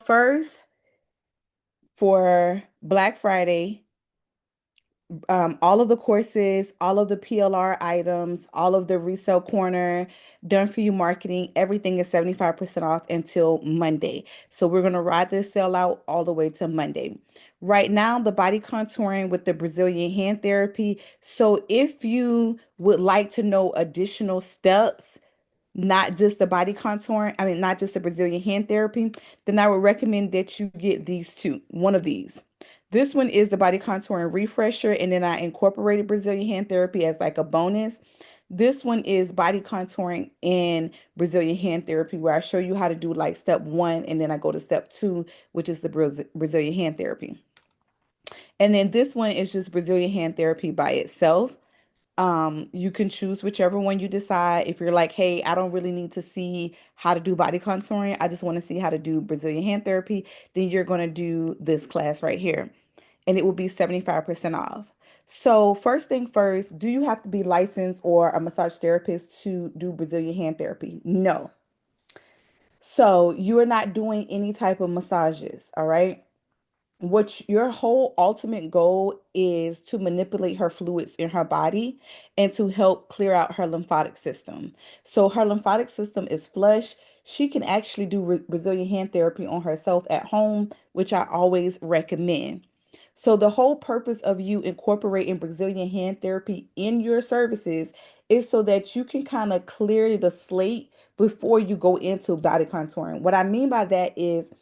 first, for Black Friday, all of the courses, all of the PLR items, all of the resale corner, done for you marketing, everything is 75% off until Monday. So we're going to ride this sale out all the way to Monday. Right now, the body contouring with the Brazilian hand therapy. So if you would like to know additional steps, not just the body contouring, I mean, not just the Brazilian hand therapy, then I would recommend that you get these two, one of these. This one is the body contouring refresher, and then I incorporated Brazilian hand therapy as like a bonus. This one is body contouring and Brazilian hand therapy, where I show you how to do like step one, and then I go to step two, which is the Brazilian hand therapy. And then this one is just Brazilian hand therapy by itself. You can choose whichever one you decide. If you're like, hey, I don't really need to see how to do body contouring, I just want to see how to do Brazilian hand therapy, then you're going to do this class right here. And it will be 75% off. So, first thing first, do you have to be licensed or a massage therapist to do Brazilian hand therapy? No. So, you are not doing any type of massages, all right? What your whole ultimate goal is to manipulate her fluids in her body and to help clear out her lymphatic system. So her lymphatic system is flush. She can actually do Brazilian hand therapy on herself at home, which I always recommend. So the whole purpose of you incorporating Brazilian hand therapy in your services is so that you can kind of clear the slate before you go into body contouring. What I mean by that is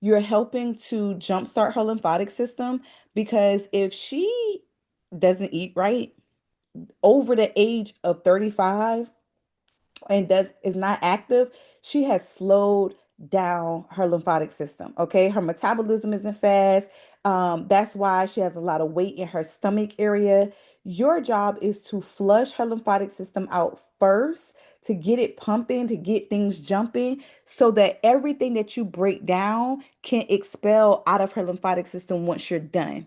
you're helping to jumpstart her lymphatic system, because if she doesn't eat right over the age of 35 and does is not active, she has slowed down her lymphatic system. Okay, her metabolism isn't fast. That's why she has a lot of weight in her stomach area. Your job is to flush her lymphatic system out first, to get it pumping, to get things jumping, so that everything that you break down can expel out of her lymphatic system once you're done.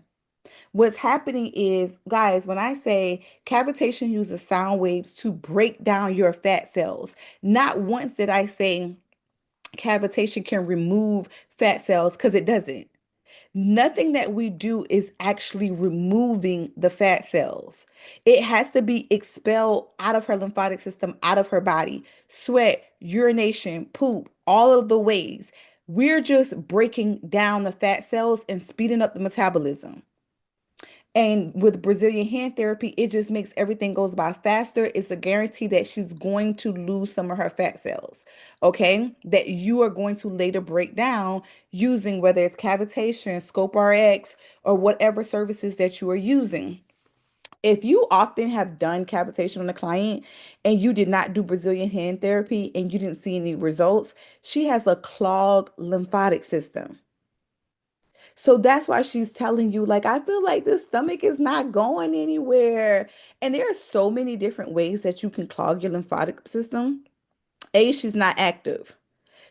What's happening is, guys, when I say cavitation uses sound waves to break down your fat cells, not once did I say cavitation can remove fat cells, because it doesn't. Nothing that we do is actually removing the fat cells. It has to be expelled out of her lymphatic system, out of her body. Sweat, urination, poop, all of the ways. We're just breaking down the fat cells and speeding up the metabolism. And with Brazilian hand therapy, it just makes everything goes by faster. It's a guarantee that she's going to lose some of her fat cells, okay? That you are going to later break down using, whether it's cavitation, Scope RX, or whatever services that you are using. If you often have done cavitation on a client and you did not do Brazilian hand therapy and you didn't see any results, she has a clogged lymphatic system. So that's why she's telling you, like, I feel like the stomach is not going anywhere. And there are so many different ways that you can clog your lymphatic system. A, she's not active.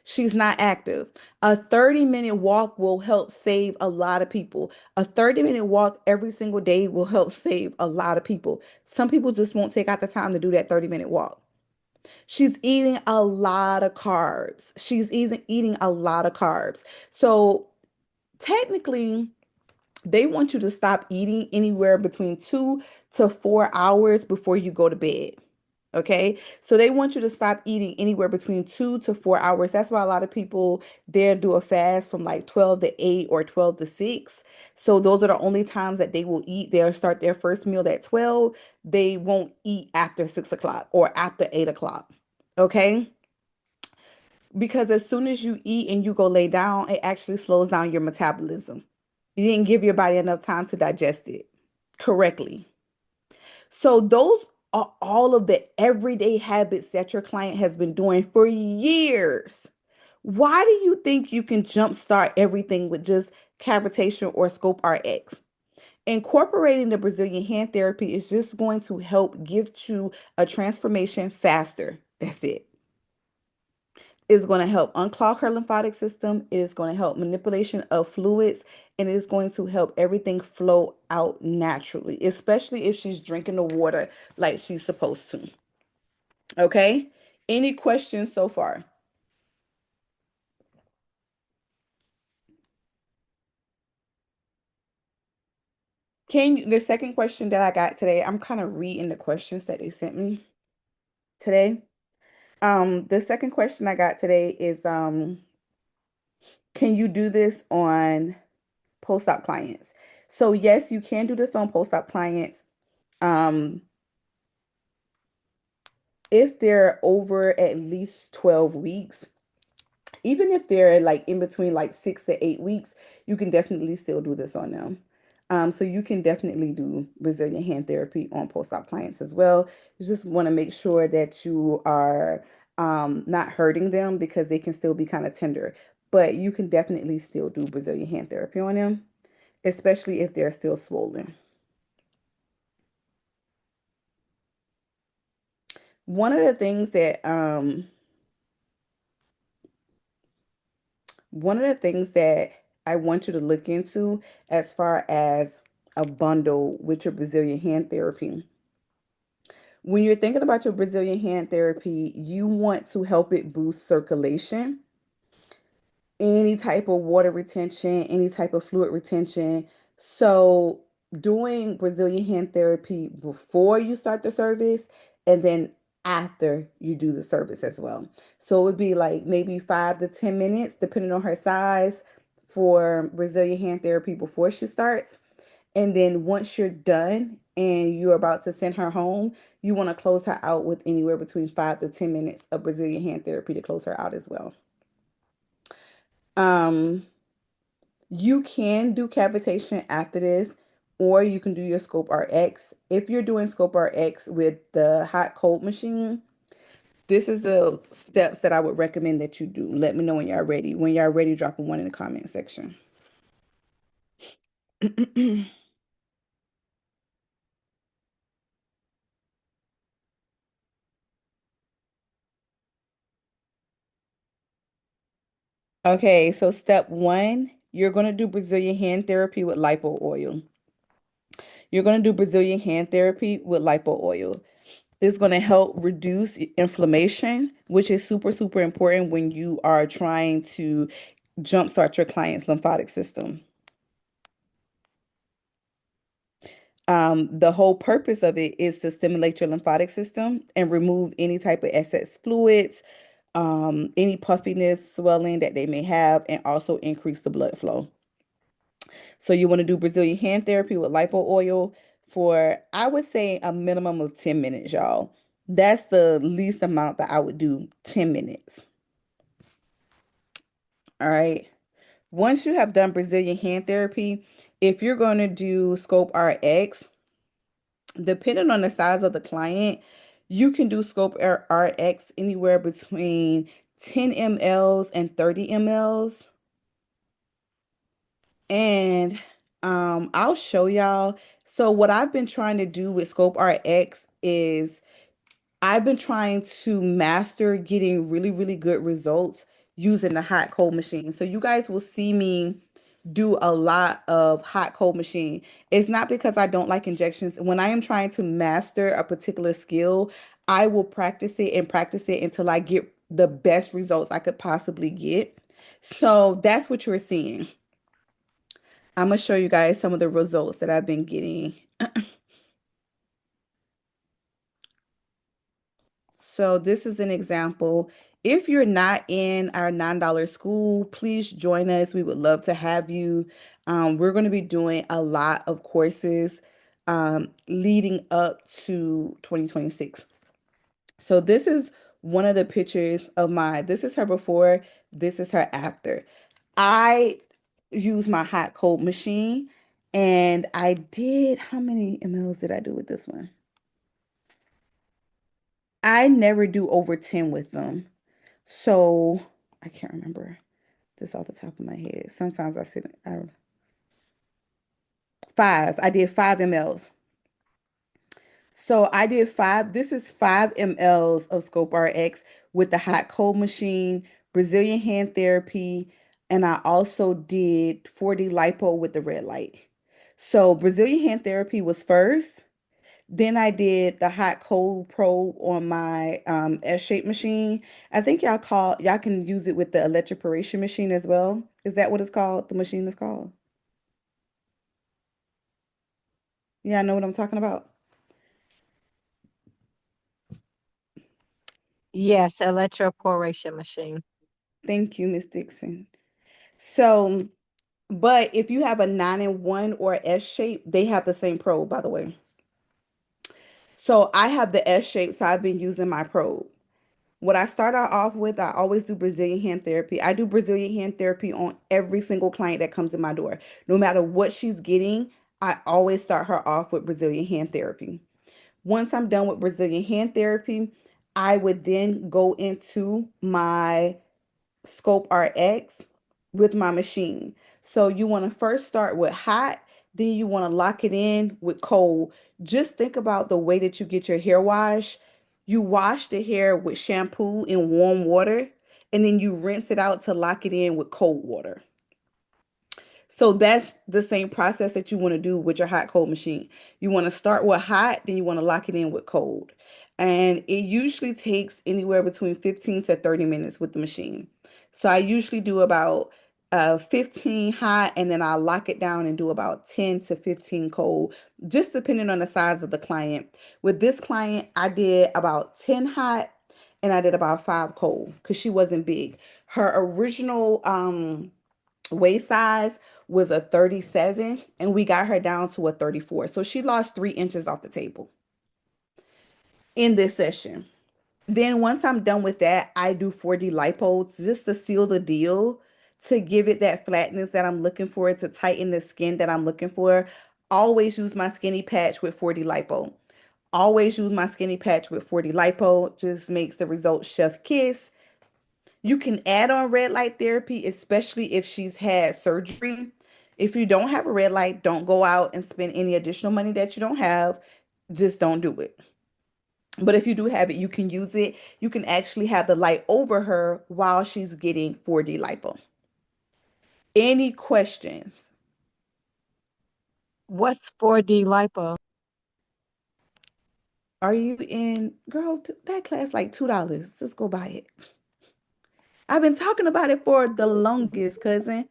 She's not active. A 30-minute walk will help save a lot of people. A 30-minute walk every single day will help save a lot of people. Some people just won't take out the time to do that 30-minute walk. She's eating a lot of carbs. She's eating a lot of carbs. So technically, they want you to stop eating anywhere between 2 to 4 hours before you go to bed. Okay. So they want you to stop eating anywhere between 2 to 4 hours. That's why a lot of people there do a fast from like 12 to 8 or 12 to 6. So those are the only times that they will eat. They'll start their first meal at 12. They won't eat after 6 o'clock or after 8 o'clock. Okay. Because as soon as you eat and you go lay down, it actually slows down your metabolism. You didn't give your body enough time to digest it correctly. So those are all of the everyday habits that your client has been doing for years. Why do you think you can jumpstart everything with just cavitation or Scope RX? Incorporating the Brazilian hand therapy is just going to help give you a transformation faster. That's it. Is going to help unclog her lymphatic system. It is going to help manipulation of fluids, and it is going to help everything flow out naturally, especially if she's drinking the water like she's supposed to. Okay? Any questions so far? The second question that I got today, I'm kind of reading the questions that they sent me today. The second question I got today is, can you do this on post-op clients? So yes, you can do this on post-op clients. Um, if they're over at least 12 weeks, even if they're like in between like 6 to 8 weeks, you can definitely still do this on them. So you can definitely do Brazilian hand therapy on post-op clients as well. You just want to make sure that you are not hurting them because they can still be kind of tender. But you can definitely still do Brazilian hand therapy on them, especially if they're still swollen. One of the things that one of the things that I want you to look into as far as a bundle with your Brazilian hand therapy. When you're thinking about your Brazilian hand therapy, you want to help it boost circulation, any type of water retention, any type of fluid retention. So, doing Brazilian hand therapy before you start the service and then after you do the service as well. So, it would be like maybe 5 to 10 minutes, depending on her size, for Brazilian hand therapy before she starts. And then once you're done and you're about to send her home, you want to close her out with anywhere between 5 to 10 minutes of Brazilian hand therapy to close her out as well. Um, You can do cavitation after this, or you can do your Scope RX. If you're doing Scope RX with the hot cold machine, this is the steps that I would recommend that you do. Let me know when y'all ready. When y'all ready, drop a one in the comment section. Okay, so step one, you're going to do Brazilian hand therapy with lipo oil. You're going to do Brazilian hand therapy with lipo oil. It's going to help reduce inflammation, which is super, super important when you are trying to jumpstart your client's lymphatic system. The whole purpose of it is to stimulate your lymphatic system and remove any type of excess fluids, any puffiness, swelling that they may have, and also increase the blood flow. So you want to do Brazilian hand therapy with lipo oil for, I would say, a minimum of 10 minutes, y'all. That's the least amount that I would do, 10 minutes. All right. Once you have done Brazilian hand therapy, if you're going to do Scope RX, depending on the size of the client, you can do Scope RX anywhere between 10 mLs and 30 mLs. And I'll show y'all. So what I've been trying to do with Scope RX is I've been trying to master getting really, really good results using the hot cold machine. So you guys will see me do a lot of hot cold machine. It's not because I don't like injections. When I am trying to master a particular skill, I will practice it until I get the best results I could possibly get. So that's what you're seeing. I'm gonna show you guys some of the results that I've been getting. So this is an example. If you're not in our $9 school, please join us. We would love to have you. We're going to be doing a lot of courses leading up to 2026. So this is one of the pictures of this is her before, this is her after. I use my hot cold machine and I did, how many mLs did I do with this one? I never do over 10 with them. So I can't remember this off the top of my head. Sometimes five. I did 5 mLs. So I did five. This is 5 mLs of Scope RX with the hot cold machine, Brazilian hand therapy, and I also did 40 lipo with the red light. So Brazilian hand therapy was first. Then I did the hot cold probe on my S-shape machine. I think y'all can use it with the electroporation machine as well. Is that what it's called? The machine is called? Yeah, I know what I'm talking about. Yes, electroporation machine. Thank you, Miss Dixon. So, but if you have a 9-in-1 or S shape, they have the same probe, by the way. So I have the S shape, so I've been using my probe. What I start out off with, I always do Brazilian hand therapy. I do Brazilian hand therapy on every single client that comes in my door. No matter what she's getting, I always start her off with Brazilian hand therapy. Once I'm done with Brazilian hand therapy, I would then go into my Scope RX with my machine. So you want to first start with hot, then you want to lock it in with cold. Just think about the way that you get your hair wash. You wash the hair with shampoo in warm water, and then you rinse it out to lock it in with cold water. So that's the same process that you want to do with your hot cold machine. You want to start with hot, then you want to lock it in with cold. And it usually takes anywhere between 15 to 30 minutes with the machine. So I usually do about 15 hot, and then I'll lock it down and do about 10 to 15 cold, just depending on the size of the client. With this client, I did about 10 hot and I did about 5 cold because she wasn't big. Her original waist size was a 37 and we got her down to a 34. So she lost 3 inches off the table in this session. Then once I'm done with that, I do 4D lipos just to seal the deal, to give it that flatness that I'm looking for, to tighten the skin that I'm looking for. Always use my skinny patch with 4D lipo. Always use my skinny patch with 4D lipo. Just makes the result chef kiss. You can add on red light therapy, especially if she's had surgery. If you don't have a red light, don't go out and spend any additional money that you don't have. Just don't do it. But if you do have it, you can use it. You can actually have the light over her while she's getting 4D lipo. Any questions? What's 4D lipo? Are you in, girl, that class like $2. Just go buy it. I've been talking about it for the longest, cousin.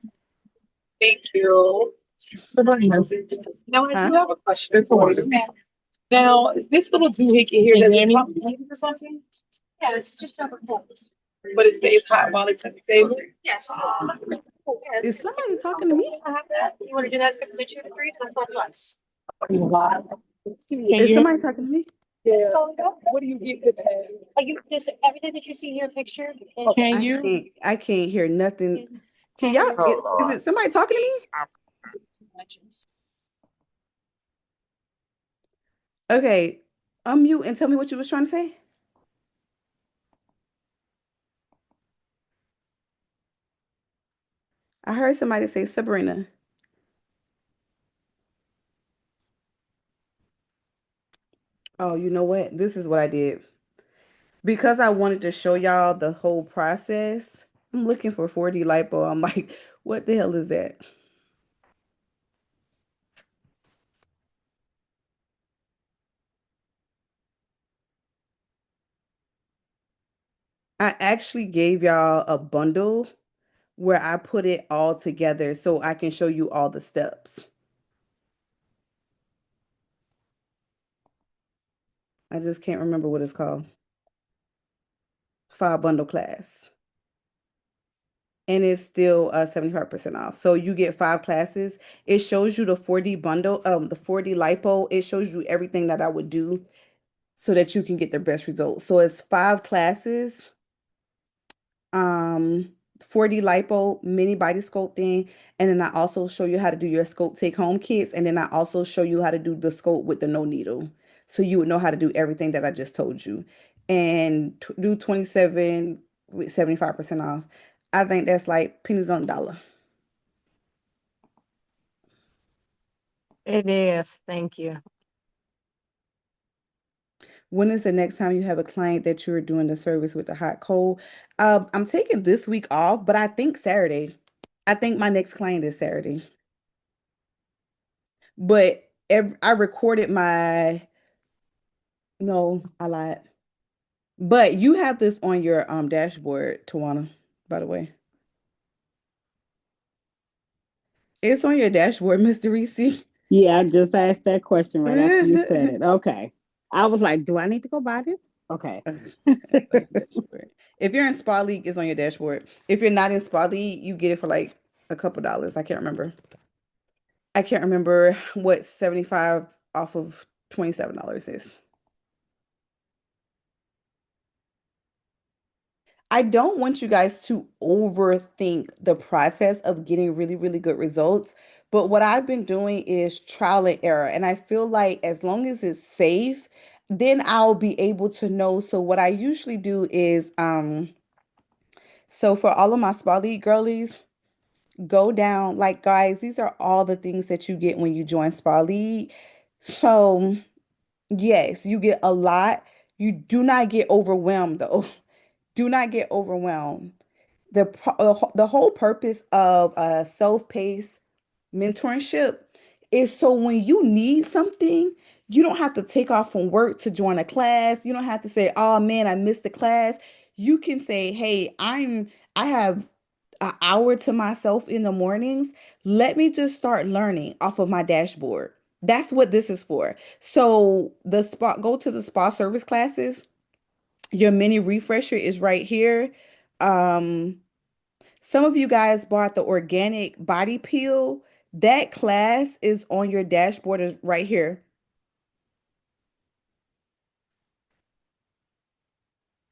Thank you. Now, I Huh? do have a question for you. Now, this little doohickey here, does it pop heat or something? Yeah, it's just over cold. But it stays hot while it's at the table? Yes. Is somebody talking to me? I have that. You want to do that for the 2 to 3? That's not less. Wow. Can Is you? somebody talking to me? Yeah. What do you get with that? You this everything that you see in your picture? Can you? I can't hear nothing. Can y'all, is it somebody talking to me? Okay, unmute and tell me what you was trying to say. I heard somebody say Sabrina. Oh, you know what? This is what I did. Because I wanted to show y'all the whole process, I'm looking for 4D lipo. I'm like, what the hell is that? I actually gave y'all a bundle where I put it all together so I can show you all the steps. I just can't remember what it's called. File bundle class. And it's still 75% off. So you get 5 classes. It shows you the 4D bundle, the 4D lipo. It shows you everything that I would do so that you can get the best results. So it's 5 classes, um, 4D lipo, mini body sculpting, and then I also show you how to do your scope take home kits, and then I also show you how to do the scope with the no needle. So you would know how to do everything that I just told you. And do 27 with 75% off. I think that's like pennies on a dollar. It is. Thank you. When is the next time you have a client that you're doing the service with the hot cold? I'm taking this week off, but I think Saturday. I think my next client is Saturday. But I recorded my, no, I lied. But you have this on your dashboard, Tawana, by the way. It's on your dashboard, Mr. Reese. Yeah, I just asked that question right after you said it. Okay. I was like, do I need to go buy this? Okay. It's on your dashboard. If you're in Spa League, it's on your dashboard. If you're not in Spa League, you get it for like a couple dollars. I can't remember. I can't remember what 75 off of $27 is. I don't want you guys to overthink the process of getting really, really good results. But what I've been doing is trial and error. And I feel like as long as it's safe, then I'll be able to know. So what I usually do is so for all of my Spa League girlies, go down, like guys, these are all the things that you get when you join Spa League. So yes, you get a lot. You do not get overwhelmed though. Do not get overwhelmed. The whole purpose of a self-paced mentorship is so when you need something, you don't have to take off from work to join a class. You don't have to say, "Oh man, I missed the class." You can say, "Hey, I have an hour to myself in the mornings. Let me just start learning off of my dashboard." That's what this is for. So go to the spa service classes. Your mini refresher is right here. Um, some of you guys bought the organic body peel. That class is on your dashboard is right here.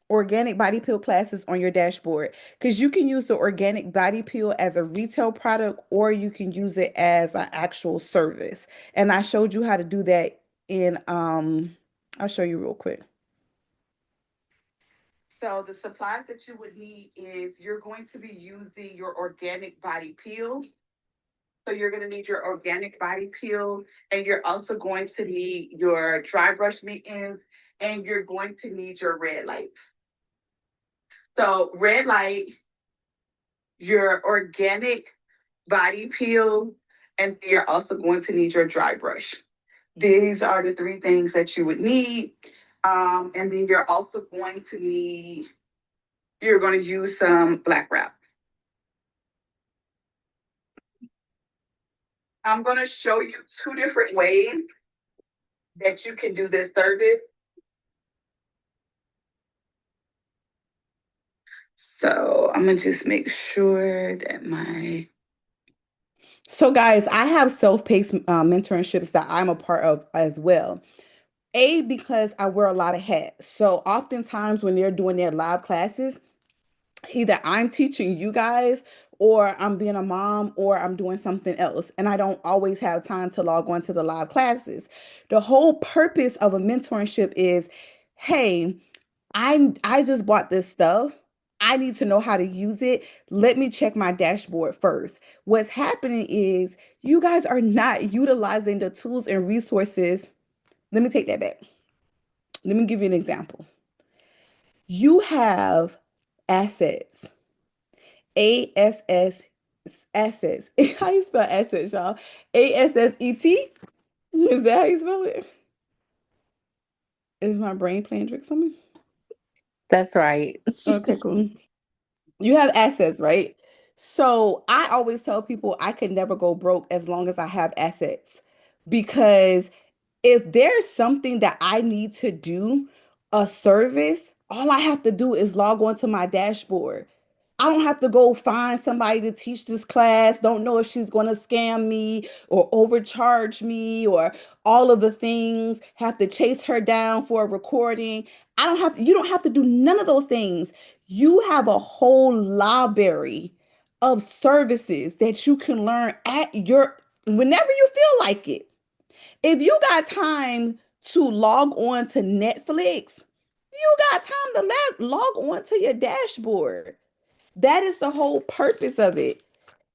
Organic body peel classes on your dashboard because you can use the organic body peel as a retail product or you can use it as an actual service. And I showed you how to do that in I'll show you real quick. So the supplies that you would need is you're going to be using your organic body peel. So you're going to need your organic body peel, and you're also going to need your dry brush mittens, and you're going to need your red light. So red light, your organic body peel, and you're also going to need your dry brush. These are the three things that you would need. And then you're going to use some black wrap. I'm going to show you two different ways that you can do this service. So I'm gonna just make sure that So guys, I have self-paced mentorships that I'm a part of as well. Because I wear a lot of hats. So oftentimes when they're doing their live classes, either I'm teaching you guys or I'm being a mom or I'm doing something else. And I don't always have time to log on to the live classes. The whole purpose of a mentorship is, hey, I just bought this stuff. I need to know how to use it. Let me check my dashboard first. What's happening is you guys are not utilizing the tools and resources. Let me take that back. Let me give you an example. You have assets. ASS assets. How you spell assets, y'all? ASSET? Is that how you spell it? Is my brain playing tricks on me? That's right. Okay, cool. You have assets, right? So I always tell people I can never go broke as long as I have assets. Because if there's something that I need to do, a service, all I have to do is log on to my dashboard. I don't have to go find somebody to teach this class. Don't know if she's going to scam me or overcharge me or all of the things, have to chase her down for a recording. You don't have to do none of those things. You have a whole library of services that you can learn whenever you feel like it. If you got time to log on to Netflix, you got time to log on to your dashboard. That is the whole purpose of it.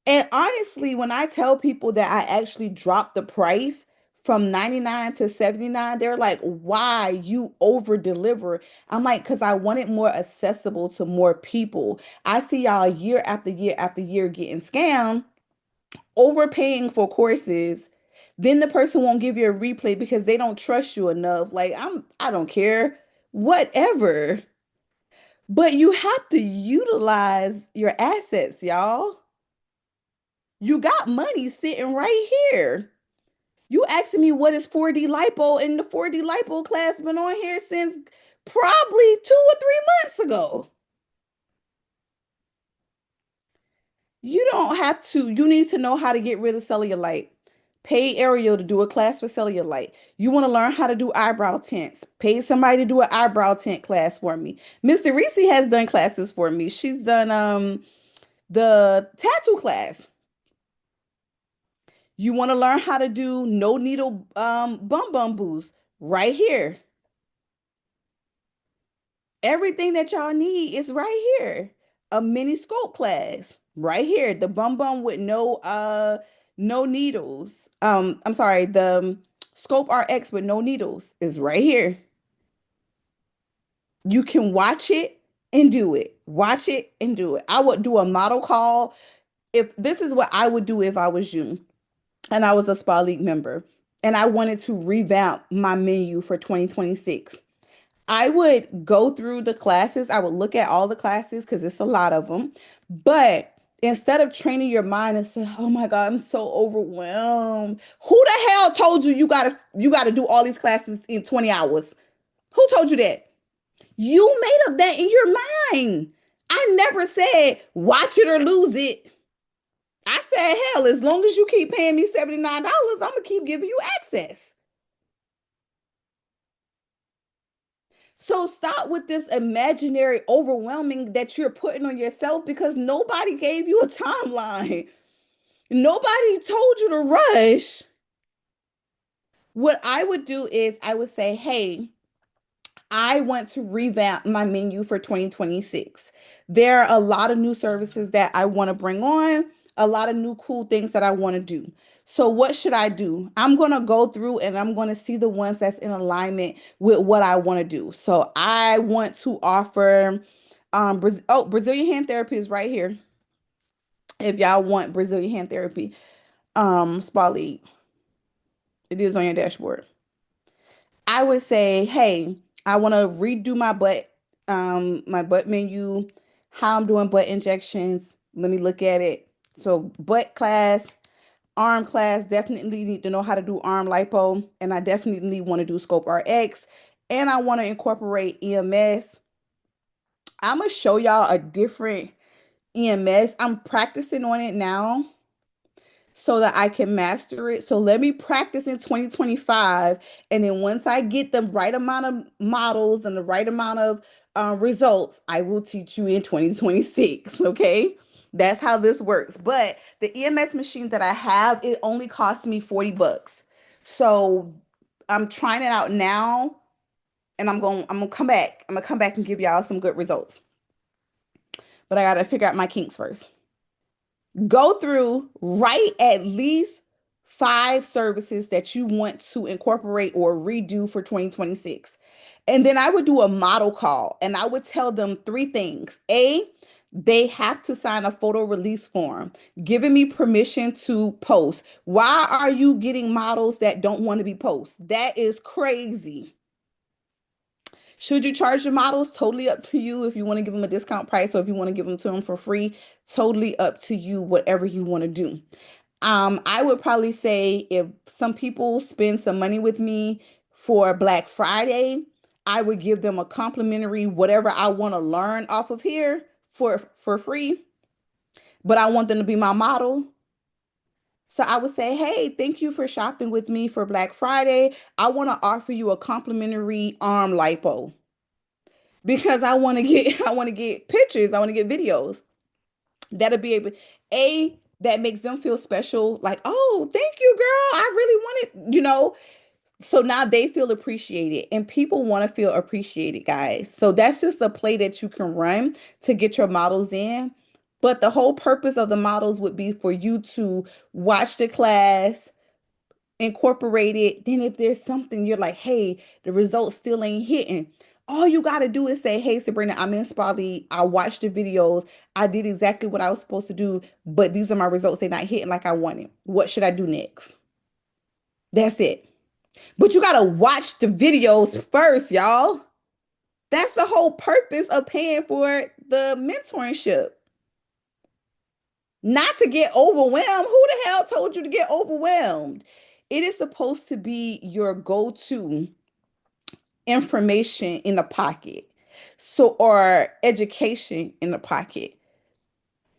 And honestly, when I tell people that I actually dropped the price from 99 to 79, they're like, why you over deliver? I'm like, because I want it more accessible to more people. I see y'all year after year after year getting scammed, overpaying for courses. Then the person won't give you a replay because they don't trust you enough. I don't care. Whatever. But you have to utilize your assets, y'all. You got money sitting right here. You asking me what is 4D lipo, and the 4D lipo class been on here since probably 2 or 3 months ago. You don't have to. You need to know how to get rid of cellulite. Pay Ariel to do a class for cellulite. You want to learn how to do eyebrow tints. Pay somebody to do an eyebrow tint class for me. Mr. Reese has done classes for me. She's done the tattoo class. You want to learn how to do no needle bum boost right here. Everything that y'all need is right here. A mini scope class right here. The bum with no needles. I'm sorry, the Scope RX with no needles is right here. You can watch it and do it. Watch it and do it. I would do a model call. If this is what I would do if I was you and I was a Spa League member and I wanted to revamp my menu for 2026. I would go through the classes. I would look at all the classes because it's a lot of them. But instead of training your mind and say, "Oh my God, I'm so overwhelmed." Who the hell told you you gotta do all these classes in 20 hours? Who told you that? You made up that in your mind. I never said watch it or lose it. I said, hell, as long as you keep paying me $79, I'm gonna keep giving you access. So stop with this imaginary overwhelming that you're putting on yourself because nobody gave you a timeline. Nobody told you to rush. What I would do is I would say, hey, I want to revamp my menu for 2026. There are a lot of new services that I want to bring on, a lot of new cool things that I want to do. So what should I do? I'm going to go through and I'm going to see the ones that's in alignment with what I want to do. So I want to offer Brazilian hand therapy is right here. If y'all want Brazilian hand therapy, Spa League, it is on your dashboard. I would say, hey, I want to redo my butt menu, how I'm doing butt injections. Let me look at it. So butt class, arm class, definitely need to know how to do arm lipo, and I definitely want to do Scope RX, and I want to incorporate EMS. I'm gonna show y'all a different EMS. I'm practicing on it now so that I can master it. So let me practice in 2025. And then once I get the right amount of models and the right amount of results, I will teach you in 2026. Okay. That's how this works. But the EMS machine that I have, it only costs me $40. So I'm trying it out now and I'm gonna come back. I'm gonna come back and give y'all some good results. But I gotta figure out my kinks first. Go through, write at least 5 services that you want to incorporate or redo for 2026. And then I would do a model call and I would tell them 3 things. A, they have to sign a photo release form, giving me permission to post. Why are you getting models that don't want to be posted? That is crazy. Should you charge your models? Totally up to you if you want to give them a discount price or if you want to give them to them for free. Totally up to you, whatever you want to do. I would probably say if some people spend some money with me for Black Friday, I would give them a complimentary whatever I want to learn off of here for free. But I want them to be my model. So I would say, hey, thank you for shopping with me for Black Friday. I want to offer you a complimentary arm lipo because I want to get pictures. I want to get videos. That'll be that makes them feel special. Like, oh, thank you, girl. I really wanted. So now they feel appreciated and people want to feel appreciated, guys. So that's just a play that you can run to get your models in. But the whole purpose of the models would be for you to watch the class, incorporate it. Then if there's something you're like, hey, the results still ain't hitting. All you got to do is say, hey, Sabrina, I'm in Spa League. I watched the videos. I did exactly what I was supposed to do, but these are my results. They're not hitting like I wanted. What should I do next? That's it. But you got to watch the videos first, y'all. That's the whole purpose of paying for the mentorship. Not to get overwhelmed. Who the hell told you to get overwhelmed? it is supposed to be your go-to information in the pocket. So, or education in the pocket.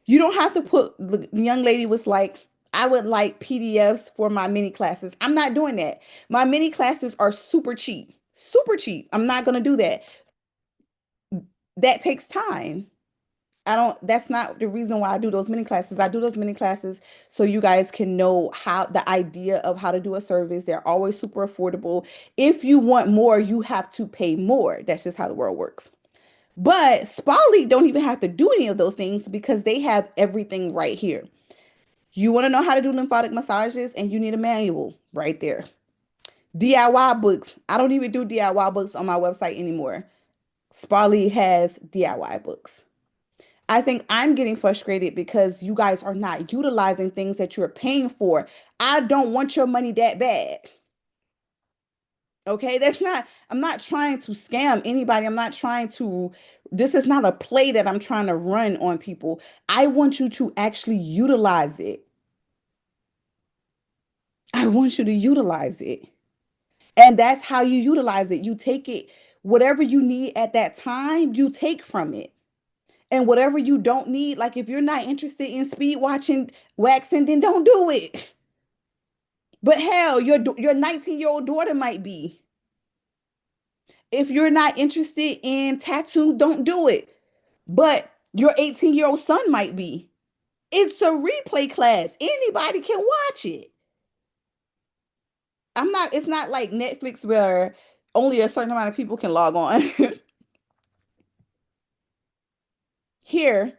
You don't have to put, the young lady was like, I would like PDFs for my mini classes. I'm not doing that. My mini classes are super cheap, super cheap. I'm not going to do that. That takes time. That's not the reason why I do those mini classes. I do those mini classes so you guys can know how the idea of how to do a service. They're always super affordable. If you want more, you have to pay more. That's just how the world works. But Spa League don't even have to do any of those things because they have everything right here. You want to know how to do lymphatic massages and you need a manual right there. DIY books. I don't even do DIY books on my website anymore. Spa League has DIY books. I think I'm getting frustrated because you guys are not utilizing things that you're paying for. I don't want your money that bad. Okay, I'm not trying to scam anybody. This is not a play that I'm trying to run on people. I want you to actually utilize it. I want you to utilize it. And that's how you utilize it. You take it, whatever you need at that time, you take from it. And whatever you don't need, like if you're not interested in speed watching waxing, then don't do it. But hell, your 19-year-old daughter might be. If you're not interested in tattoo, don't do it. But your 18-year-old son might be. It's a replay class. Anybody can watch it. It's not like Netflix where only a certain amount of people can log on. Here,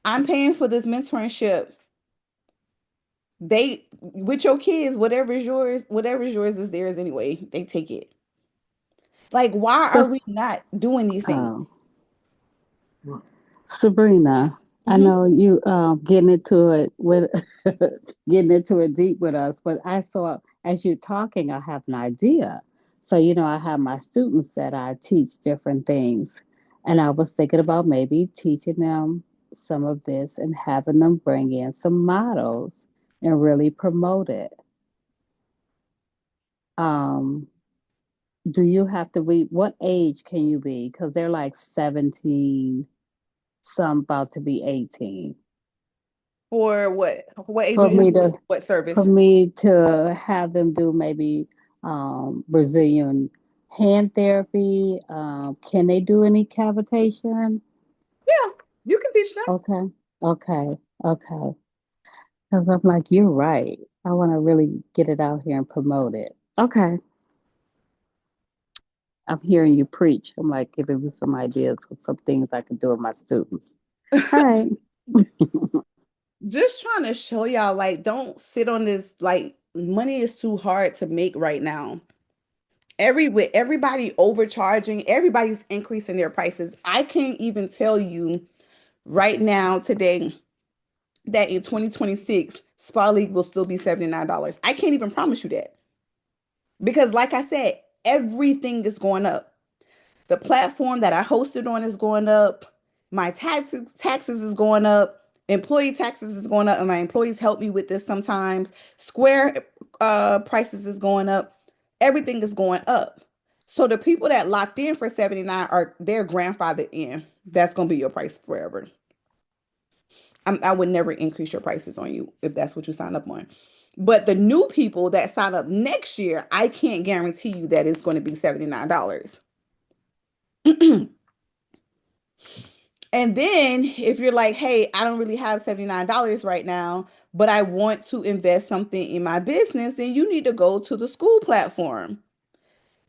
I'm paying for this mentorship. They, with your kids, whatever is yours is theirs anyway. They take it. Like, why are we not doing these things? Sabrina, I Mhm. know you getting into it with getting into it deep with us, but I saw as you're talking, I have an idea. So, I have my students that I teach different things, and I was thinking about maybe teaching them some of this and having them bring in some models and really promote it. Um, do you have to be, what age can you be? Because they're like 17, some about to be 18. For what? What age For you want? me to What for service? me to have them do maybe Brazilian hand therapy. Can they do any cavitation? Yeah, you can teach them. Okay, okay, okay. Because I'm like, you're right. I want to really get it out here and promote it. Okay, I'm hearing you preach. I'm like giving me some ideas of some things I can do with my students. All right. Just trying to show y'all, like, don't sit on this. Like, money is too hard to make right now. With everybody overcharging, everybody's increasing their prices. I can't even tell you right now today that in 2026, Spa League will still be $79. I can't even promise you that because, like I said, everything is going up. The platform that I hosted on is going up. My taxes is going up. Employee taxes is going up, and my employees help me with this sometimes. Square prices is going up. Everything is going up. So the people that locked in for 79 are their grandfathered in. That's gonna be your price forever. I would never increase your prices on you if that's what you sign up on. But the new people that sign up next year, I can't guarantee you that it's going to be $79. And then if you're like, hey, I don't really have $79 right now, but I want to invest something in my business, then you need to go to the school platform.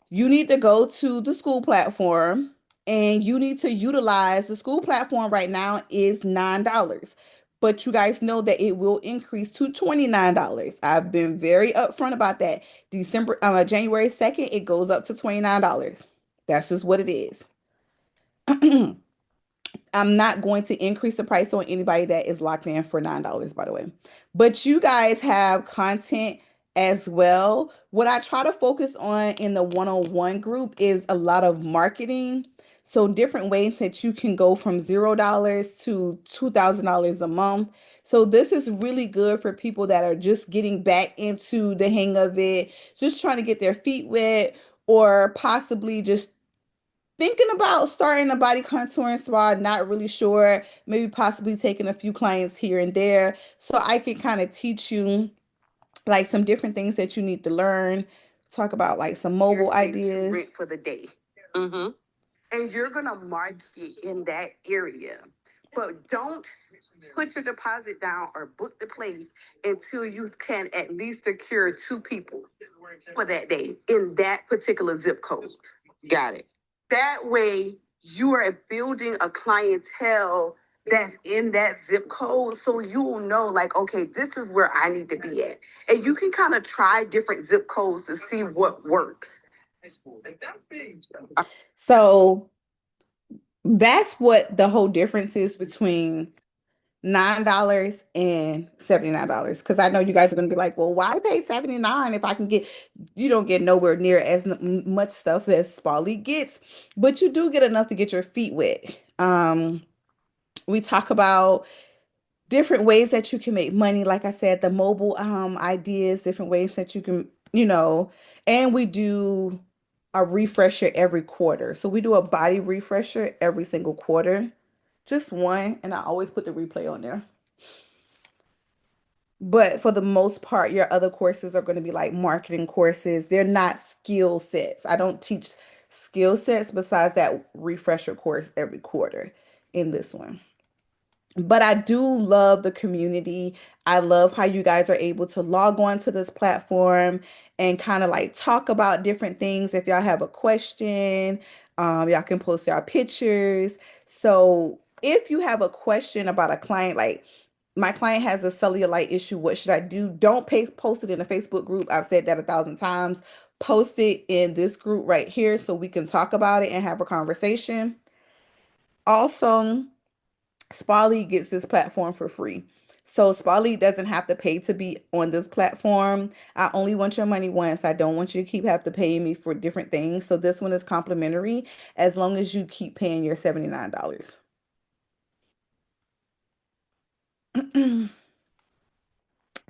You need to go to the school platform and you need to utilize the school platform right now is $9. But you guys know that it will increase to $29. I've been very upfront about that. January 2nd, it goes up to $29. That's just what it is. I'm not going to increase the price on anybody that is locked in for $9, by the way. But you guys have content as well. What I try to focus on in the one-on-one group is a lot of marketing. So different ways that you can go from $0 to $2,000 a month. So this is really good for people that are just getting back into the hang of it, just trying to get their feet wet, or possibly just thinking about starting a body contouring spa, not really sure, maybe possibly taking a few clients here and there. So I can kind of teach you like some different things that you need to learn, talk about like some mobile ideas. Rent for the day. Mm-hmm. And you're gonna market in that area. But don't put your deposit down or book the place until you can at least secure 2 people for that day in that particular zip code. Got it. That way, you are building a clientele that's in that zip code, so you will know, like, okay, this is where I need to be at. And you can kind of try different zip codes to see what works. So that's what the whole difference is between $9 and $79. Because I know you guys are going to be like, well, why pay 79 if I can get, you don't get nowhere near as much stuff as Spa League gets, but you do get enough to get your feet wet. We talk about different ways that you can make money. Like I said, the mobile ideas, different ways that you can, and we do a refresher every quarter. So we do a body refresher every single quarter, just one, and I always put the replay on there. But for the most part, your other courses are going to be like marketing courses. They're not skill sets. I don't teach skill sets besides that refresher course every quarter in this one. But I do love the community. I love how you guys are able to log on to this platform and kind of like talk about different things. If y'all have a question, y'all can post y'all pictures. So if you have a question about a client, like my client has a cellulite issue, what should I do? Don't post it in a Facebook group. I've said that 1,000 times. Post it in this group right here so we can talk about it and have a conversation. Also, Spa League gets this platform for free. So Spa League doesn't have to pay to be on this platform. I only want your money once. I don't want you to keep have to pay me for different things. So this one is complimentary as long as you keep paying your $79.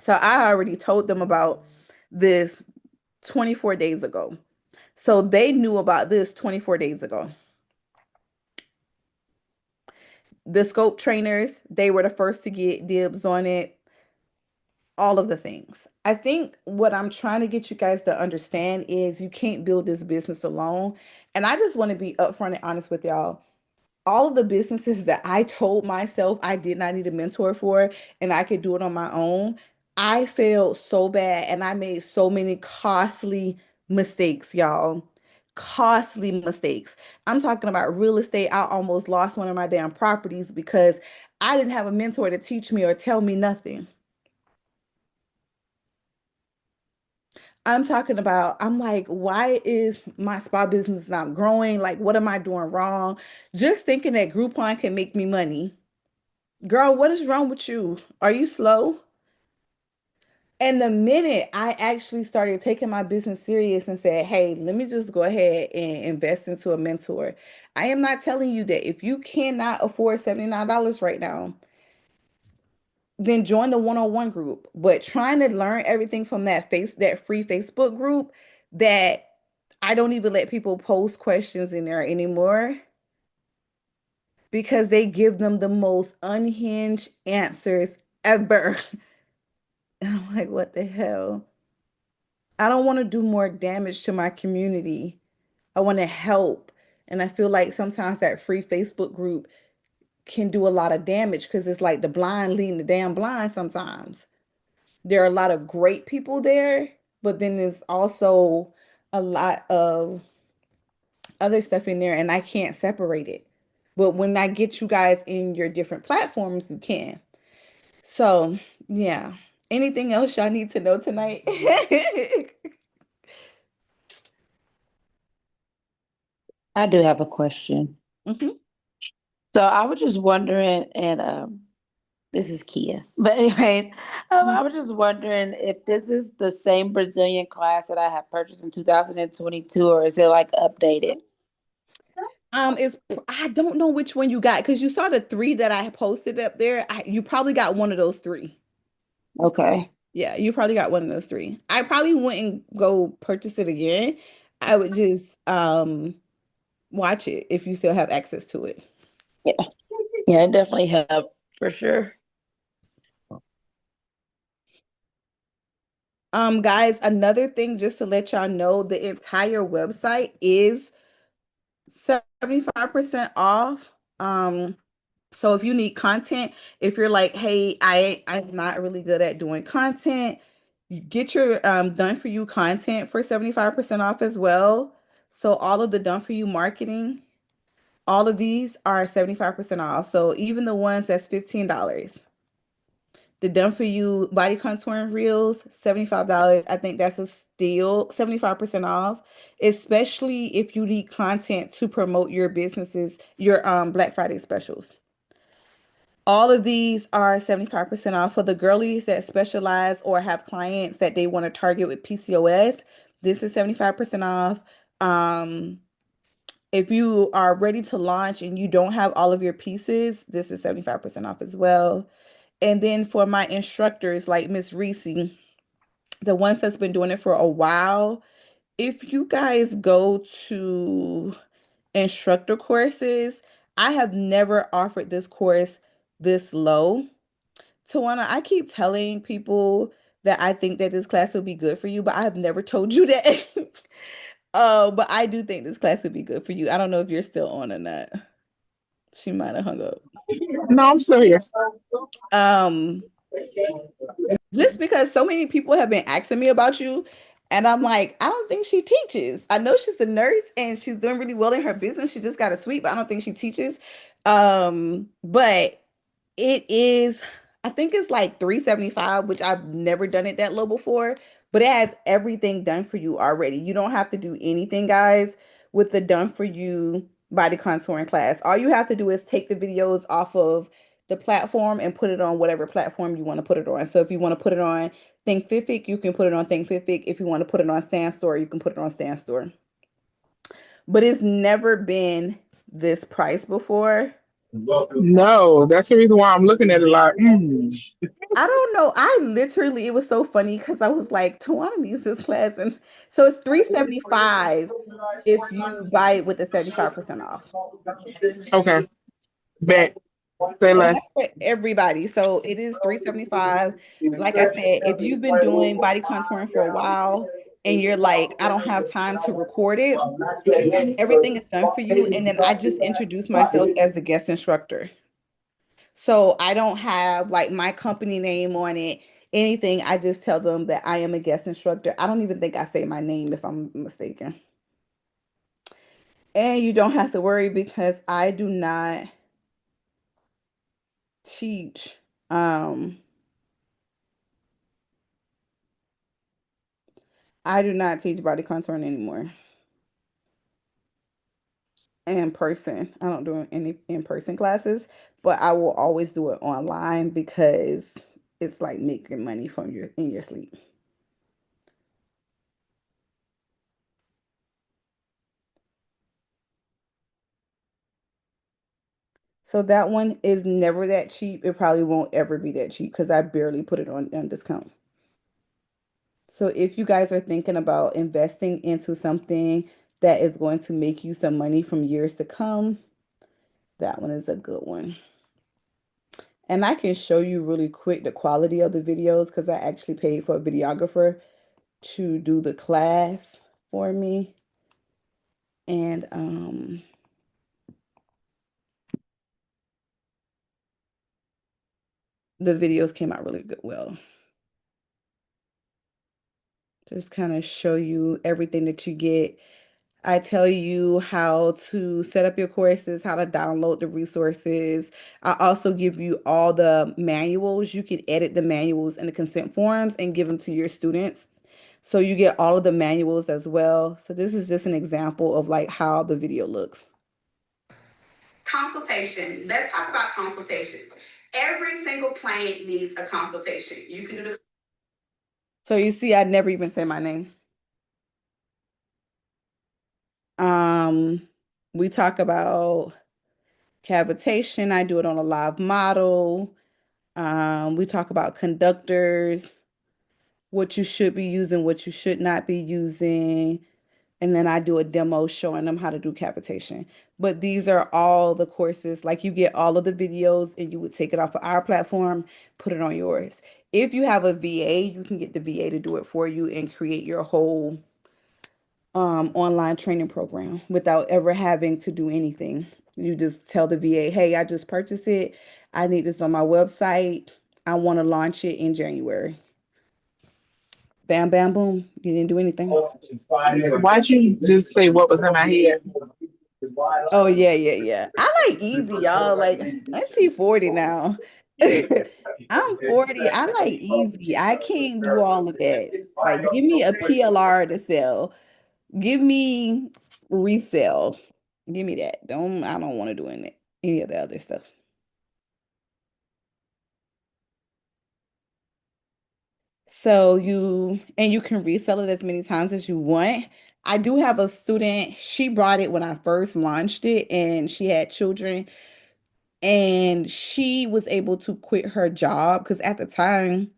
So I already told them about this 24 days ago. So they knew about this 24 days ago. The scope trainers, they were the first to get dibs on it. All of the things. I think what I'm trying to get you guys to understand is you can't build this business alone. And I just want to be upfront and honest with y'all. All of the businesses that I told myself I did not need a mentor for and I could do it on my own, I failed so bad and I made so many costly mistakes, y'all. Costly mistakes. I'm talking about real estate. I almost lost one of my damn properties because I didn't have a mentor to teach me or tell me nothing. I'm talking about, I'm like, why is my spa business not growing? Like, what am I doing wrong? Just thinking that Groupon can make me money. Girl, what is wrong with you? Are you slow? And the minute I actually started taking my business serious and said, hey, let me just go ahead and invest into a mentor. I am not telling you that if you cannot afford $79 right now, then join the one-on-one group. But trying to learn everything from that free Facebook group that I don't even let people post questions in there anymore because they give them the most unhinged answers ever. And I'm like, what the hell? I don't want to do more damage to my community. I want to help. And I feel like sometimes that free Facebook group can do a lot of damage because it's like the blind leading the damn blind sometimes. There are a lot of great people there, but then there's also a lot of other stuff in there, and I can't separate it. But when I get you guys in your different platforms, you can. So, yeah. Anything else y'all need to know tonight? I do have a question. Mhm. So I was just wondering, and this is Kia. But anyways, I was just wondering if this is the same Brazilian class that I have purchased in 2022, or is it like updated? I don't know which one you got because you saw the three that I posted up there. You probably got one of those three. Okay. Yeah, you probably got one of those three. I probably wouldn't go purchase it again. I would just watch it if you still have access to it. Yeah. Yeah, it definitely helped for sure. Guys, another thing just to let y'all know, the entire website is 75% off. So if you need content, if you're like, hey, I'm not really good at doing content, you get your done for you content for 75% off as well. So all of the done for you marketing, all of these are 75% off. So even the ones that's $15. The done for you body contouring reels, $75. I think that's a steal, 75% off, especially if you need content to promote your businesses, your Black Friday specials. All of these are 75% off for the girlies that specialize or have clients that they want to target with PCOS. This is 75% off. If you are ready to launch and you don't have all of your pieces, this is 75% off as well. And then for my instructors like Miss Reese, the ones that's been doing it for a while, if you guys go to instructor courses, I have never offered this course this low. Tawana, I keep telling people that I think that this class will be good for you, but I have never told you that. But I do think this class would be good for you. I don't know if you're still on or not. She might have hung up. No, I'm still here. Um, just because so many people have been asking me about you, and I'm like, I don't think she teaches. I know she's a nurse and she's doing really well in her business. She just got a suite, but I don't think she teaches. But it is, I think it's like 375, which I've never done it that low before, but it has everything done for you already. You don't have to do anything, guys, with the done for you body contouring class. All you have to do is take the videos off of the platform and put it on whatever platform you want to put it on. So if you want to put it on Thinkific, you can put it on Thinkific. If you want to put it on StanStore, you can put it on StanStore. But it's never been this price before. No, that's the reason why I'm looking at it like, I don't know. I literally, it was so funny because I was like, Tawana needs this class. And so it's 375 if you buy it with the 75% off. Okay, bet. Say And less. that's for everybody. So it is 375. Like I said, if you've been doing body contouring for a while and you're like, I don't have time to record it, everything is done for you. And then I just introduce myself as the guest instructor. So I don't have like my company name on it, anything. I just tell them that I am a guest instructor. I don't even think I say my name if I'm mistaken. And you don't have to worry because I do not teach. I do not teach body contouring anymore in person. I don't do any in-person classes, but I will always do it online because it's like making money from your in your sleep. So that one is never that cheap. It probably won't ever be that cheap because I barely put it on discount. So if you guys are thinking about investing into something that is going to make you some money from years to come, that one is a good one. And I can show you really quick the quality of the videos because I actually paid for a videographer to do the class for me. And the videos came out really good. Well, just kind of show you everything that you get. I tell you how to set up your courses, how to download the resources. I also give you all the manuals. You can edit the manuals and the consent forms and give them to your students. So you get all of the manuals as well. So this is just an example of like how the video looks. Consultation. Let's talk about consultation. Every single client needs a consultation. You can do the. So you see, I never even say my name. We talk about cavitation. I do it on a live model. We talk about conductors, what you should be using, what you should not be using. And then I do a demo showing them how to do cavitation. But these are all the courses, like you get all of the videos and you would take it off of our platform, put it on yours. If you have a VA, you can get the VA to do it for you and create your whole online training program without ever having to do anything. You just tell the VA, hey, I just purchased it. I need this on my website. I want to launch it in January. Bam, bam, boom. You didn't do anything. Why'd you just say what was in my head? Oh, yeah, yeah, yeah. I like easy, y'all. Like, Auntie 40 now. I'm 40. I like easy. I can't do all of that. Like, give me a PLR to sell. Give me resell. Give me that. I don't want to do any of the other stuff. So you can resell it as many times as you want. I do have a student, she brought it when I first launched it and she had children and she was able to quit her job because at the time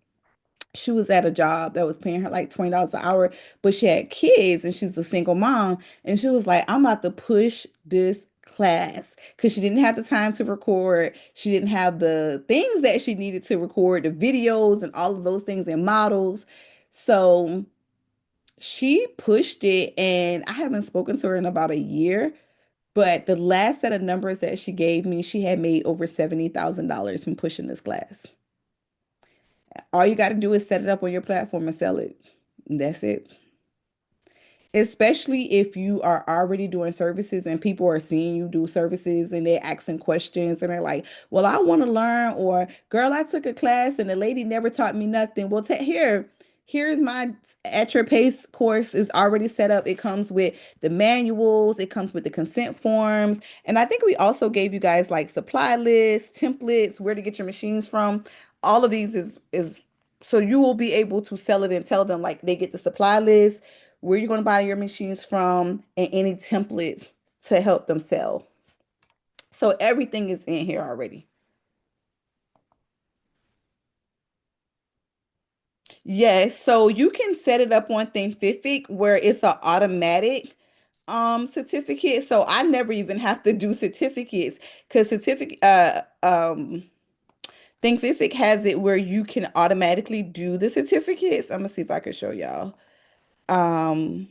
she was at a job that was paying her like $20 an hour, but she had kids and she's a single mom. And she was like, I'm about to push this class because she didn't have the time to record. She didn't have the things that she needed to record, the videos and all of those things and models. So she pushed it, and I haven't spoken to her in about a year. But the last set of numbers that she gave me, she had made over $70,000 from pushing this class. All you got to do is set it up on your platform and sell it. That's it. Especially if you are already doing services and people are seeing you do services and they're asking questions and they're like, well, I want to learn, or girl, I took a class and the lady never taught me nothing. Well, here's my At Your Pace course is already set up. It comes with the manuals, it comes with the consent forms. And I think we also gave you guys like supply lists, templates, where to get your machines from. All of these is so you will be able to sell it and tell them like they get the supply list, where you're going to buy your machines from, and any templates to help them sell. So everything is in here already. Yes, so you can set it up on Thinkific where it's an automatic certificate. So I never even have to do certificates because Thinkific has it where you can automatically do the certificates. I'm gonna see if I can show y'all. Um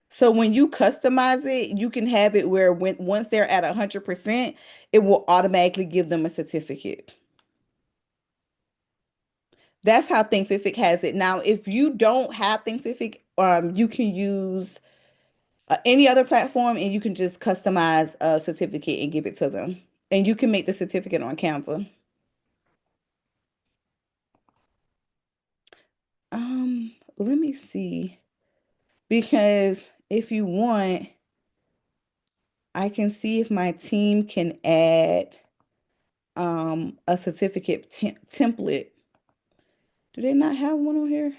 So when you customize it, you can have it where once they're at 100%, it will automatically give them a certificate. That's how Thinkific has it. Now, if you don't have Thinkific, you can use any other platform and you can just customize a certificate and give it to them. And you can make the certificate on Canva. Let me see. Because if you want, I can see if my team can add a certificate template. Do they not have one on here?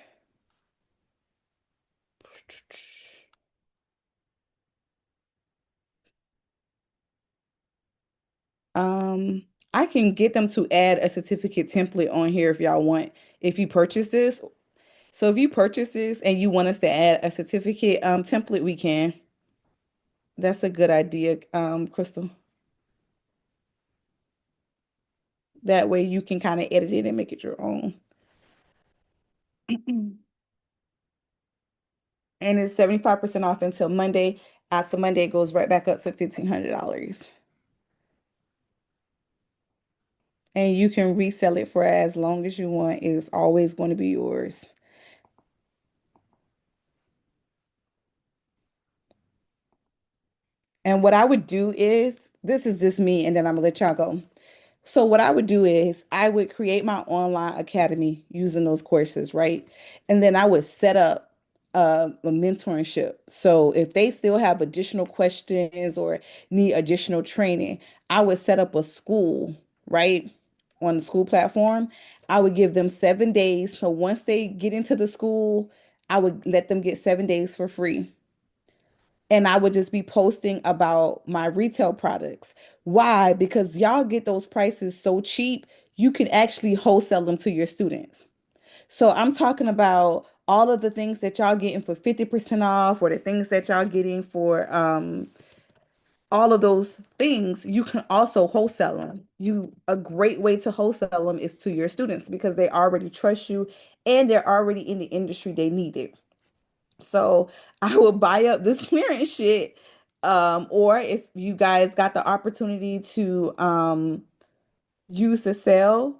Um, I can get them to add a certificate template on here if y'all want, if you purchase this. So if you purchase this and you want us to add a certificate template, we can. That's a good idea, Crystal. That way you can kind of edit it and make it your own. And it's 75% off until Monday. After Monday, it goes right back up to $1,500. And you can resell it for as long as you want. It's always going to be yours. And what I would do is, this is just me, and then I'm gonna let y'all go. So what I would do is I would create my online academy using those courses, right? And then I would set up a mentorship. So if they still have additional questions or need additional training, I would set up a school, right? on the school platform, I would give them 7 days. So once they get into the school, I would let them get 7 days for free. And I would just be posting about my retail products. Why? Because y'all get those prices so cheap, you can actually wholesale them to your students. So I'm talking about all of the things that y'all getting for 50% off, or the things that y'all getting for all of those things, you can also wholesale them. A great way to wholesale them is to your students because they already trust you and they're already in the industry they need it. So I will buy up this clearance shit. Or if you guys got the opportunity to use the sale,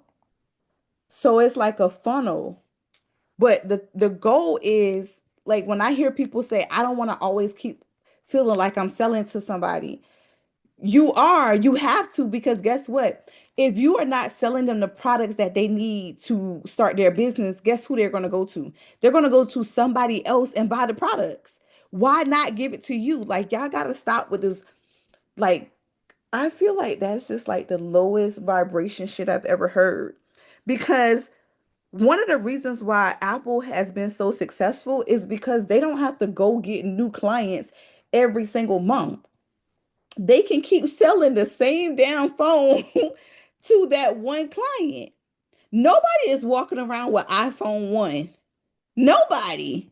so it's like a funnel. But the goal is, like, when I hear people say, I don't want to always keep feeling like I'm selling to somebody. You have to, because guess what? If you are not selling them the products that they need to start their business, guess who they're going to go to? They're going to go to somebody else and buy the products. Why not give it to you? Like, y'all got to stop with this. Like, I feel like that's just like the lowest vibration shit I've ever heard. Because one of the reasons why Apple has been so successful is because they don't have to go get new clients every single month. They can keep selling the same damn phone to that one client. Nobody is walking around with iPhone 1. Nobody.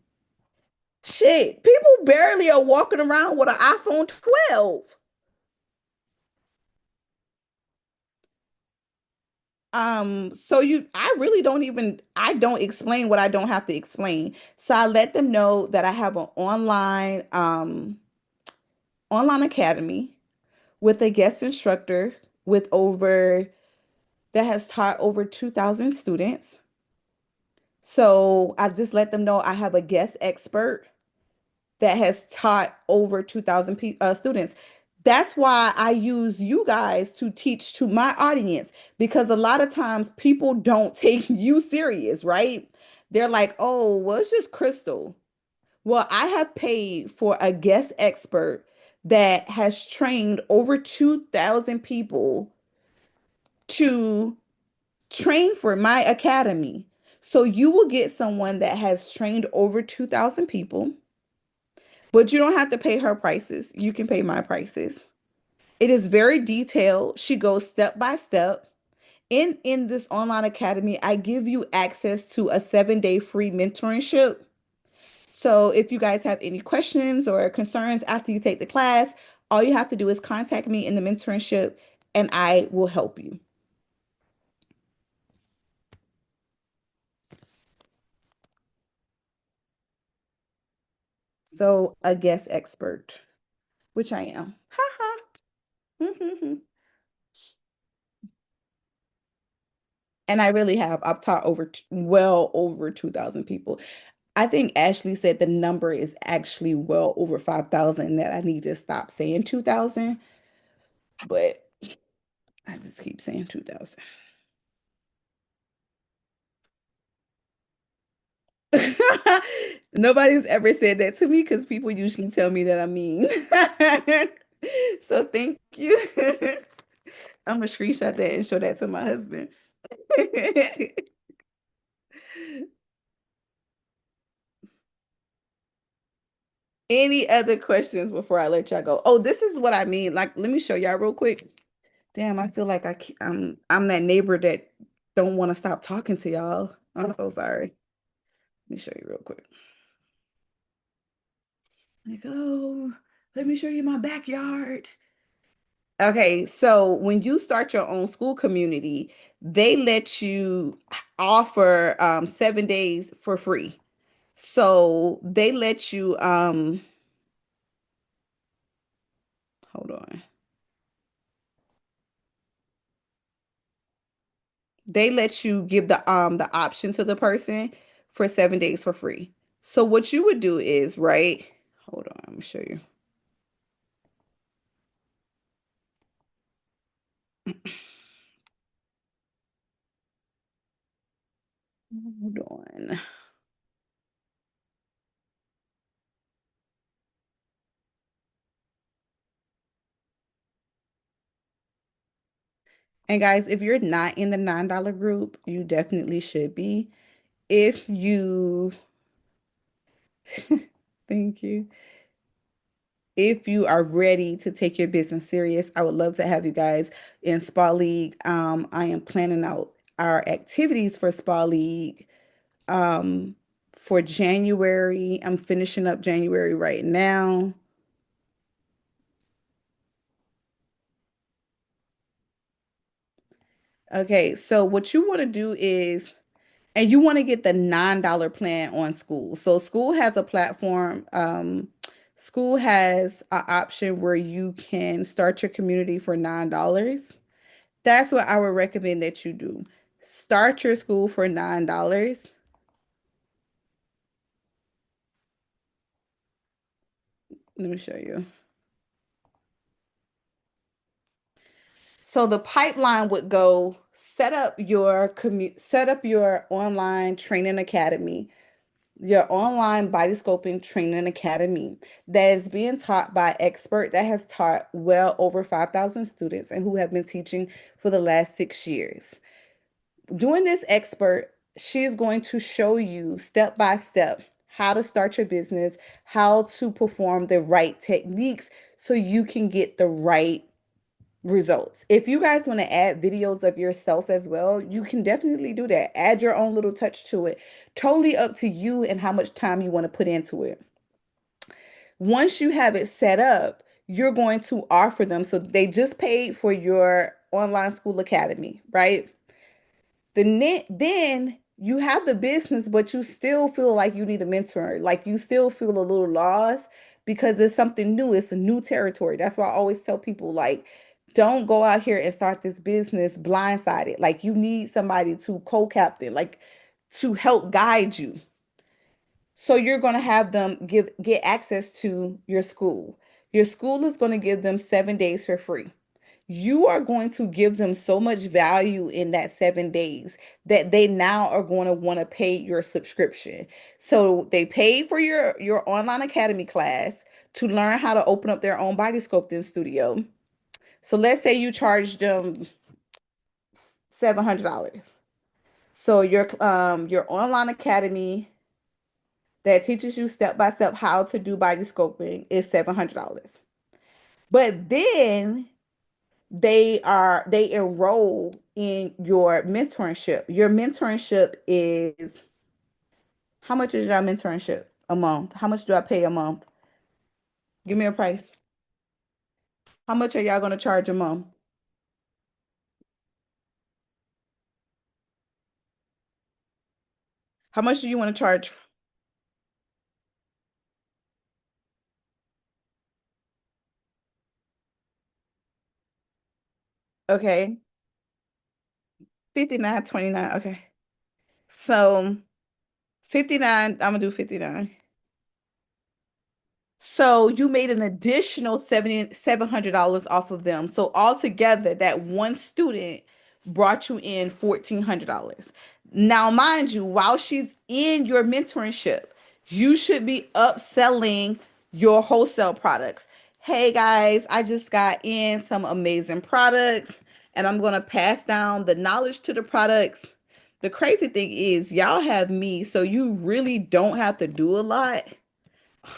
Shit, people barely are walking around with an iPhone 12. So I really I don't explain what I don't have to explain. So I let them know that I have an online academy with a guest instructor with over that has taught over 2,000 students. So I just let them know I have a guest expert that has taught over 2,000 students. That's why I use you guys to teach to my audience, because a lot of times people don't take you serious, right? They're like, oh, well, it's just Crystal. Well, I have paid for a guest expert that has trained over 2,000 people to train for my academy. So you will get someone that has trained over 2,000 people, but you don't have to pay her prices. You can pay my prices. It is very detailed. She goes step by step. In this online academy, I give you access to a 7-day free mentorship. So if you guys have any questions or concerns after you take the class, all you have to do is contact me in the mentorship and I will help you. So a guest expert, which I am. Ha ha. And I really have. I've taught well over 2,000 people. I think Ashley said the number is actually well over 5,000, that I need to stop saying 2,000, but I just keep saying 2,000. Nobody's ever said that to me because people usually tell me that I'm mean. So thank you. I'm gonna screenshot that and show that to my husband. Any other questions before I let y'all go? Oh, this is what I mean. Like, let me show y'all real quick. Damn, I feel like I'm that neighbor that don't want to stop talking to y'all. I'm so sorry. Let me show you real quick. Like, oh, let me show you my backyard. Okay, so when you start your own school community, they let you offer 7 days for free. So they let you hold on. They let you give the option to the person for 7 days for free. So what you would do is, right? Hold on, I'm gonna show you. Hold on. And guys, if you're not in the $9 group, you definitely should be. If you, thank you. If you are ready to take your business serious, I would love to have you guys in Spa League. I am planning out our activities for Spa League um, for January. I'm finishing up January right now. Okay, so what you want to do is, and you want to get the $9 plan on School. So School has a platform. School has an option where you can start your community for $9. That's what I would recommend that you do. Start your School for $9. Let me show you. So the pipeline would go set up your online training academy, your online body sculpting training academy that is being taught by expert that has taught well over 5,000 students and who have been teaching for the last 6 years. Doing this expert, she is going to show you step by step how to start your business, how to perform the right techniques so you can get the right results. If you guys want to add videos of yourself as well, you can definitely do that. Add your own little touch to it. Totally up to you and how much time you want to put into it. Once you have it set up, you're going to offer them. So they just paid for your online school academy, right? Then you have the business, but you still feel like you need a mentor. Like you still feel a little lost because it's something new. It's a new territory. That's why I always tell people like, don't go out here and start this business blindsided. Like you need somebody to co-captain, like to help guide you. So you're going to have them get access to your school. Your school is going to give them 7 days for free. You are going to give them so much value in that 7 days that they now are going to want to pay your subscription. So they paid for your online academy class to learn how to open up their own body sculpting studio. So let's say you charge them $700. So your online academy that teaches you step by step how to do body sculpting is $700. But then they enroll in your mentorship. Your mentorship is, how much is your mentorship a month? How much do I pay a month? Give me a price. How much are y'all going to charge a month? How much do you want to charge? Okay, 59.29. Okay. So 59, I'm gonna do 59. So you made an additional $700 off of them. So altogether, that one student brought you in $1,400. Now, mind you, while she's in your mentorship, you should be upselling your wholesale products. Hey guys, I just got in some amazing products and I'm going to pass down the knowledge to the products. The crazy thing is, y'all have me, so you really don't have to do a lot.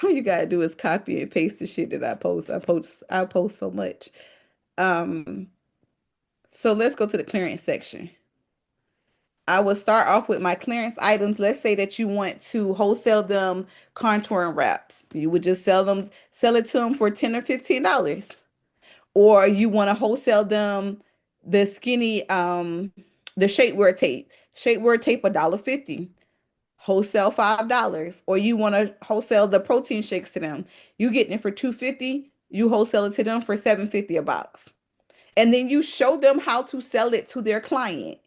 All you gotta do is copy and paste the shit that I post. I post so much. Um, so let's go to the clearance section. I will start off with my clearance items. Let's say that you want to wholesale them contouring wraps. You would just sell it to them for $10 or $15. Or you want to wholesale them the skinny the shapewear tape. Shapewear tape $1.50. Wholesale $5. Or you want to wholesale the protein shakes to them. You getting it for $2.50, you wholesale it to them for $7.50 a box. And then you show them how to sell it to their client.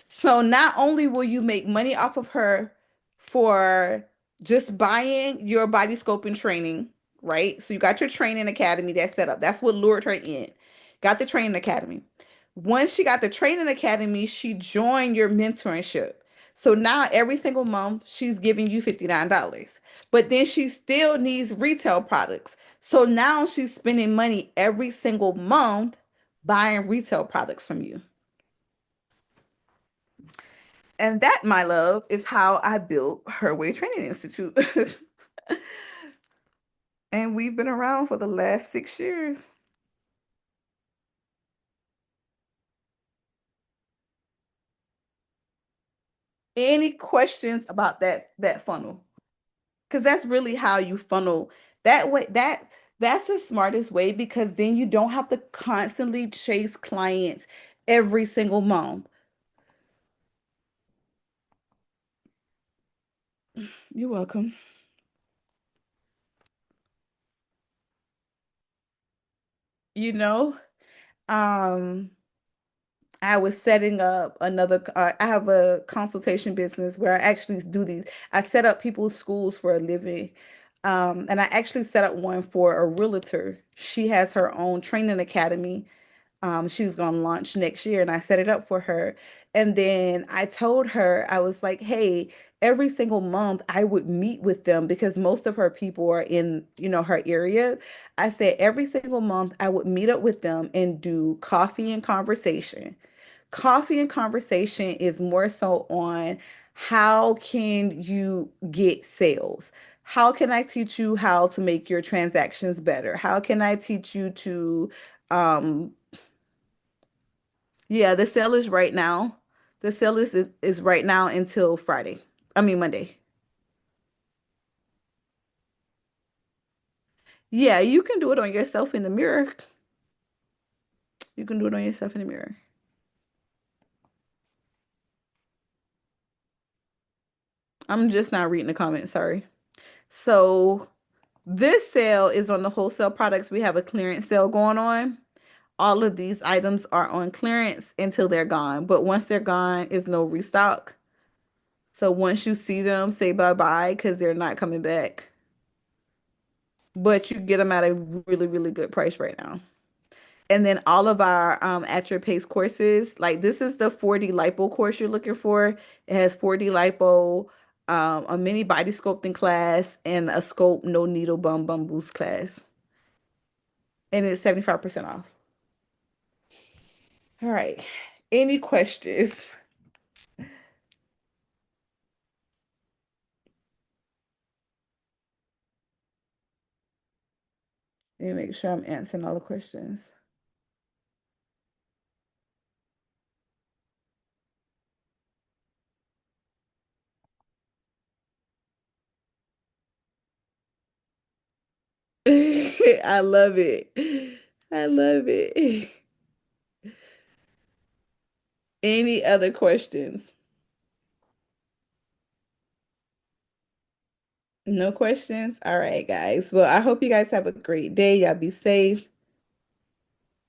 So not only will you make money off of her for just buying your body sculpting training, right? So you got your training academy that's set up. That's what lured her in. Got the training academy. Once she got the training academy, she joined your mentorship. So now every single month she's giving you $59. But then she still needs retail products. So now she's spending money every single month buying retail products from you. And that, my love, is how I built Her Way Training Institute. And we've been around for the last 6 years. Any questions about that funnel? Because that's really how you funnel that way. That's the smartest way, because then you don't have to constantly chase clients every single month. You're welcome. You know, um, I was setting up I have a consultation business where I actually do these. I set up people's schools for a living. And I actually set up one for a realtor. She has her own training academy. She's going to launch next year, and I set it up for her. And then I told her, I was like, hey, every single month I would meet with them, because most of her people are in, her area. I said every single month I would meet up with them and do coffee and conversation. Coffee and conversation is more so on how can you get sales? How can I teach you how to make your transactions better? How can I teach you to um yeah, the sale is right now. The sale is right now until Friday. I mean Monday. Yeah, you can do it on yourself in the mirror. You can do it on yourself in the mirror. I'm just not reading the comments, sorry. So this sale is on the wholesale products. We have a clearance sale going on. All of these items are on clearance until they're gone. But once they're gone, is no restock. So once you see them, say bye-bye, because they're not coming back. But you get them at a really, really good price right now. And then all of our at your pace courses, like this is the 4D lipo course you're looking for. It has 4D lipo, a mini body sculpting class, and a sculpt no needle bum boost class. And it's 75% off. All right. Any questions? Let me make sure I'm answering all the questions. I love it. I love it. Any other questions? No questions? All right, guys. Well, I hope you guys have a great day. Y'all be safe.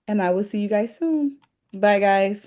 And I will see you guys soon. Bye, guys.